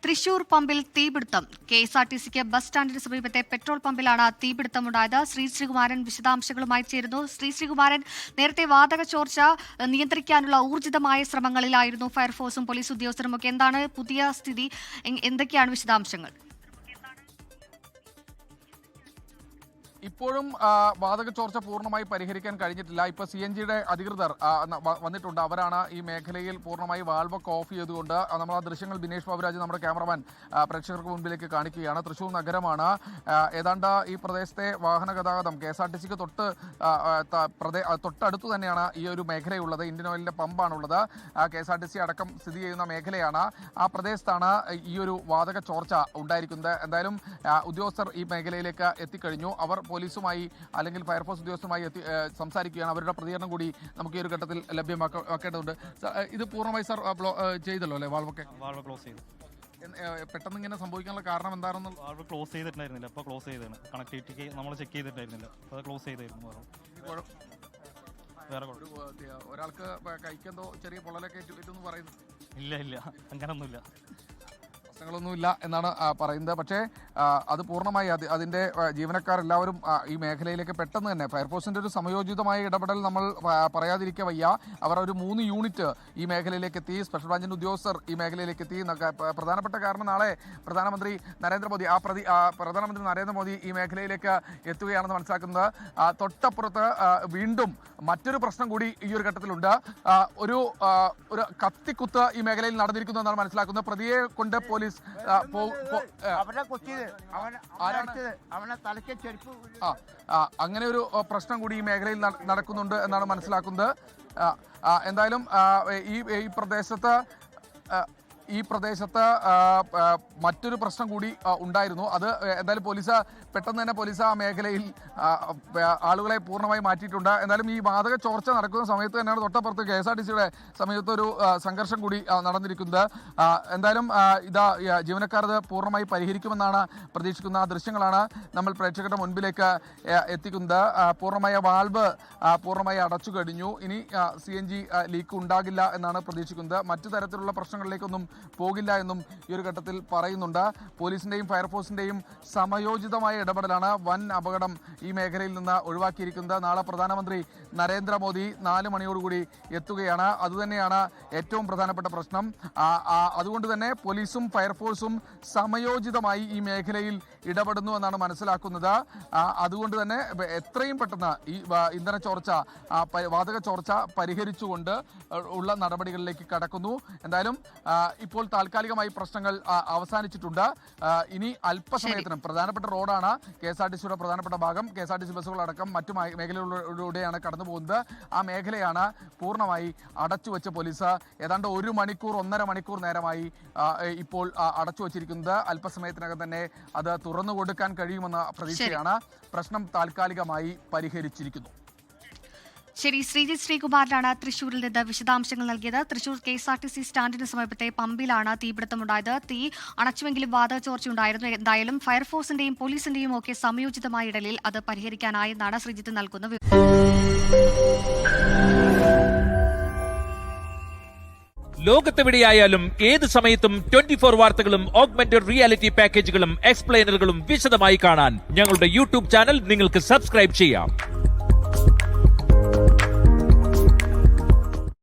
തൃശൂർ പമ്പിൽ തീപിടുത്തം. KSRTCക്ക് ബസ് സ്റ്റാൻഡിന് സമീപത്തെ പെട്രോൾ പമ്പിലാണ് തീപിടുത്തമുണ്ടായത്. ശ്രീകുമാരൻ വിശദാംശങ്ങളുമായി ചേരുന്നു. ശ്രീകുമാരൻ, നേരത്തെ വാതക ചോർച്ച നിയന്ത്രിക്കാനുള്ള ഊർജിതമായ ശ്രമങ്ങളിലായിരുന്നു ഫയർഫോഴ്സും പോലീസ് ഉദ്യോഗസ്ഥരുമൊക്കെ. എന്താണ് പുതിയ സ്ഥിതി? എന്തൊക്കെയാണ് വിശദാംശങ്ങൾ? ഇപ്പോഴും വാതക ചോർച്ച പൂർണ്ണമായി പരിഹരിക്കാൻ കഴിഞ്ഞിട്ടില്ല. ഇപ്പോൾ CNGയുടെ അധികൃതർ വന്നിട്ടുണ്ട്. അവരാണ് ഈ മേഖലയിൽ പൂർണ്ണമായി വാൾവൊക്കെ ഓഫ് ചെയ്തുകൊണ്ട് നമ്മൾ ആ ദൃശ്യങ്ങൾ ബിനേഷ് ബാബുരാജ് നമ്മുടെ ക്യാമറമാൻ പ്രേക്ഷകർക്ക് മുൻപിലേക്ക് കാണിക്കുകയാണ്. തൃശ്ശൂർ നഗരമാണ്. ഏതാണ്ട് ഈ പ്രദേശത്തെ വാഹന ഗതാഗതം KSRTCക്ക് തൊട്ടടുത്ത് തന്നെയാണ് ഈ ഒരു മേഖലയുള്ളത്. ഇന്ത്യൻ ഓയിലിൻ്റെ പമ്പാണുള്ളത്. KSRTC അടക്കം സ്ഥിതി ചെയ്യുന്ന മേഖലയാണ്. ആ പ്രദേശത്താണ് ഈ ഒരു വാതക ചോർച്ച ഉണ്ടായിരിക്കുന്നത്. എന്തായാലും ഉദ്യോഗസ്ഥർ ഈ മേഖലയിലേക്ക് എത്തിക്കഴിഞ്ഞു. അവർ പോലീസുമായി അല്ലെങ്കിൽ ഫയർഫോഴ്സ് ഉദ്യോഗസ്ഥരുമായി സംസാരിക്കുകയാണ്. അവരുടെ പ്രതികരണം കൂടി നമുക്ക് ഈ ഒരു ഘട്ടത്തിൽ ലഭ്യമാക്കേണ്ടതുണ്ട്. ഇത് പൂർണ്ണമായി സർ ചെയ്തല്ലോ അല്ലേ? വാൾവൊക്കെ ക്ലോസ് ചെയ്തു. പെട്ടെന്ന് ഇങ്ങനെ സംഭവിക്കാനുള്ള കാരണം എന്താണെന്ന്? വാൾവ് ക്ലോസ് ചെയ്തിട്ടുണ്ടായിരുന്നില്ല. ഇപ്പോൾ ക്ലോസ് ചെയ്തതാണ്. കണക്ടിവിറ്റിക്ക് നമ്മൾ ചെക്ക് ചെയ്തിട്ടുണ്ടായിരുന്നില്ല. അത് ക്ലോസ് ചെയ്തായിരുന്നു. ഒരാൾക്ക് കൈക്കെന്തോ ചെറിയ പൊള്ളലൊക്കെ ഏറ്റെന്ന് പറയുന്നു. ഇല്ല അങ്ങനൊന്നുമില്ല, പ്രശ്നങ്ങളൊന്നുമില്ല എന്നാണ് പറയുന്നത്. പക്ഷേ അത് പൂർണ്ണമായി അതിൻ്റെ ജീവനക്കാരെല്ലാവരും ഈ മേഖലയിലേക്ക് പെട്ടെന്ന് തന്നെ ഫയർഫോഴ്സിൻ്റെ ഒരു സമയോചിതമായ ഇടപെടൽ നമ്മൾ പറയാതിരിക്കുക വയ്യ. അവർ ഒരു 3 യൂണിറ്റ് ഈ മേഖലയിലേക്ക് എത്തി. സ്പെഷ്യൽ ബ്രാഞ്ചിൻ്റെ ഉദ്യോഗസ്ഥർ ഈ മേഖലയിലേക്ക് എത്തി. പ്രധാനപ്പെട്ട കാരണം നാളെ പ്രധാനമന്ത്രി നരേന്ദ്രമോദി ഈ മേഖലയിലേക്ക് എത്തുകയാണെന്ന് മനസ്സിലാക്കുന്നത്. തൊട്ടപ്പുറത്ത് വീണ്ടും മറ്റൊരു പ്രശ്നം കൂടി ഈ ഒരു ഘട്ടത്തിലുണ്ട്. ഒരു കത്തിക്കുത്ത് ഈ മേഖലയിൽ നടന്നിരിക്കുന്നു എന്നാണ് മനസ്സിലാക്കുന്നത്. പ്രതിയെ കൊണ്ട് പോലീസ് അങ്ങനെ ഒരു പ്രശ്നം കൂടി ഈ മേഖലയിൽ നടക്കുന്നുണ്ട് എന്നാണ് മനസ്സിലാക്കുന്നത്. എന്തായാലും ഈ പ്രദേശത്ത് മറ്റൊരു പ്രശ്നം കൂടി ഉണ്ടായിരുന്നു. അത് എന്തായാലും പെട്ടെന്ന് തന്നെ പോലീസ് ആ മേഖലയിൽ ആളുകളെ പൂർണ്ണമായി മാറ്റിയിട്ടുണ്ട്. എന്തായാലും ഈ വാതക ചോർച്ച നടക്കുന്ന സമയത്ത് തന്നെയാണ് തൊട്ടപ്പുറത്ത് KSRTCയുടെ സമയത്തൊരു സംഘർഷം കൂടി നടന്നിരിക്കുന്നത്. എന്തായാലും ജീവനക്കാർ അത് പൂർണ്ണമായി പരിഹരിക്കുമെന്നാണ് പ്രതീക്ഷിക്കുന്ന ദൃശ്യങ്ങളാണ് നമ്മൾ പ്രേക്ഷകരുടെ മുൻപിലേക്ക് എത്തിക്കുന്നത്. പൂർണ്ണമായ വാൾവ് പൂർണ്ണമായി അടച്ചു കഴിഞ്ഞു. ഇനി CNG ലീക്ക് ഉണ്ടാകില്ല എന്നാണ് പ്രതീക്ഷിക്കുന്നത്. മറ്റു തരത്തിലുള്ള പ്രശ്നങ്ങളിലേക്കൊന്നും പോകില്ല എന്നും ഈ ഒരു ഘട്ടത്തിൽ പറയുന്നുണ്ട്. പോലീസിന്റെയും ഫയർഫോഴ്സിന്റെയും സമയോചിതമായ ഇടപെടലാണ് വൻ അപകടം ഈ മേഖലയിൽ നിന്ന് ഒഴിവാക്കിയിരിക്കുന്നത്. നാളെ പ്രധാനമന്ത്രി നരേന്ദ്രമോദി 4 മണിയോടുകൂടി എത്തുകയാണ്. അതുതന്നെയാണ് ഏറ്റവും പ്രധാനപ്പെട്ട പ്രശ്നം. അതുകൊണ്ട് തന്നെ പോലീസും ഫയർഫോഴ്സും സമയോചിതമായി ഈ മേഖലയിൽ ഇടപെടുന്നു എന്നാണ് മനസ്സിലാക്കുന്നത്. അതുകൊണ്ട് തന്നെ എത്രയും പെട്ടെന്ന് ഈ ഇന്ധന ചോർച്ച വാതക ചോർച്ച പരിഹരിച്ചുകൊണ്ട് ഉള്ള നടപടികളിലേക്ക് കടക്കുന്നു. എന്തായാലും ഇപ്പോൾ താൽക്കാലികമായി പ്രശ്നങ്ങൾ അവസാനിച്ചിട്ടുണ്ട്. ഇനി അല്പസമയത്തിനും പ്രധാനപ്പെട്ട റോഡാണ് KSRTCയുടെ പ്രധാനപ്പെട്ട ഭാഗം. KSRTC ബസ്സുകളടക്കം മറ്റു മേഖലകളിലൂടെയാണ് കടന്നു പോകുന്നത്. ആ മേഖലയാണ് പൂർണ്ണമായി അടച്ചുവെച്ച പോലീസ് ഏതാണ്ട് 1 മണിക്കൂർ 1.5 മണിക്കൂർ നേരമായി ഇപ്പോൾ അടച്ചു വച്ചിരിക്കുന്നത്. അല്പസമയത്തിനകം തന്നെ അത് തുറന്നു കൊടുക്കാൻ കഴിയുമെന്ന പ്രതീക്ഷയാണ്. പ്രശ്നം താൽക്കാലികമായി പരിഹരിച്ചിരിക്കുന്നു. ശരി, ശ്രീകുമാരനാണ് തൃശൂരിൽ നിന്ന് വിശദാംശങ്ങൾ നൽകിയത്. തൃശൂർ KSRTC സ്റ്റാൻഡിന് സമീപത്തെ പമ്പിലാണ് തീപിടുത്തമുണ്ടായത്. തീ അണച്ചുവെങ്കിലും വാതക ചോർച്ചയുണ്ടായിരുന്നു. എന്തായാലും ഫയർഫോഴ്സിന്റെയും പോലീസിന്റെയും ഒക്കെ സമയോചിതമായ ഇടലിൽ അത് പരിഹരിക്കാനായെന്നാണ് ശ്രീജിത്ത് നൽകുന്നത്. ലോകത്തെവിടെയായാലും ഏത് സമയത്തും 24 വാർത്തകളും ഓഗ്മെന്റഡ് റിയാലിറ്റി പാക്കേജുകളും എക്സ്പ്ലെയിനറുകളും വിശദമായി കാണാൻ ഞങ്ങളുടെ YouTube ചാനൽ നിങ്ങൾക്ക് സബ്സ്ക്രൈബ് ചെയ്യാം.